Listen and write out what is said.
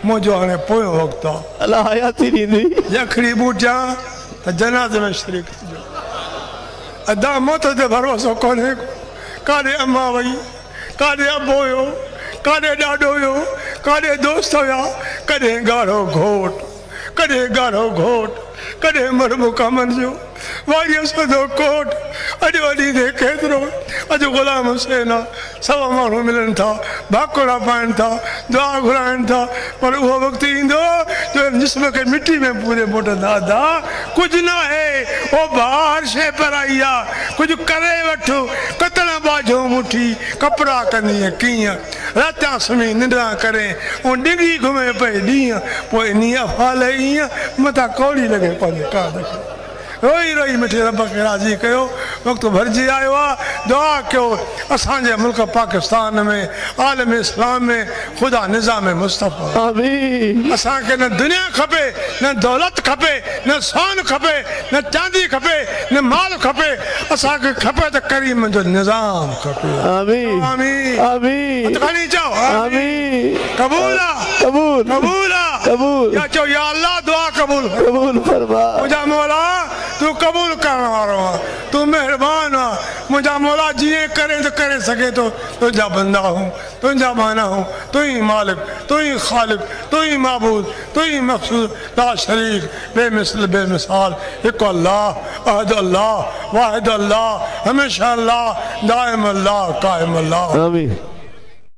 मुझो हाणे पोयों वक़्तु आहे अल्लाह हयाती ॾींदी यखड़ी बूटियां त जनाज़े में शरीक थिजो अदा मौत ते भरोसो कोन्हे काॾे अम्मा वई काॾे अबो हुयो काॾे ॾाॾो हुयो काॾे दोस्त हुया कॾहिं ॻाढ़ो घोट कॾहिं ॻाढ़ो घोट कॾहिं मरमुका मंझो वारियो सदो कोट अॼु वॾी थिए केतिरो अॼु ग़ुलाम हुसैन आहे सवा माण्हू मिलनि था भाकुड़ा पाइनि था दुआ घुराइनि था पर उहो वक़्तु ईंदो जो जिस्म खे मिटी में पूरे मोटंदा अदा कुझु न आहे उहो ॿाहिरि शइ पर आई आहे कुझु करे वठो कतण बाझो मुठी कपिड़ा कंदीअ कीअं रातियां सुम्ही निंडा करे ऐं डिंगी घुमे पई ॾींहं पोइ इन अफ़ाल ईअं मथां कौड़ी लॻे पंहिंजे काद खे रोई रोई मिठे रब खे राज़ी कयो वक़्तु भरिजी आयो आहे दुआ कयो असांजे मुल्क पाकिस्तान में आलम इस्लाम में ख़ुदा निज़ाम मुस्तफ़ा आमीन असांखे न दुनिया खपे न दौलत खपे न सोन खपे न चांदी खपे न माल खपे असांखे खपे त करीम जो निज़ाम खपे आमीन आमीन आमीन खणी चओ आमीन कबूल आहे कबूल कबूल आहे कबूल या चओ या अल्लाह दुआ कबूल कबूल फरमा मुंहिंजा मौला तू कबूल करण वारो आहे तू महिरबान आहे मुंहिंजा मौला जीअं करे थो करे सघे थो तुंहिंजा बंदा हूं तुंहिंजा माना हूं तू ई मालिक तू ई ख़ालिक तू ई महबूद तू ई मक़सूद ला शरीक बेमिसल बेमिसाल हिकु अल्लाह अहद अल्लाह वाहिद अल्लाह हमेशा अल्लाह दाइम अल्लाह क़ाइम अल्लाह आमीन।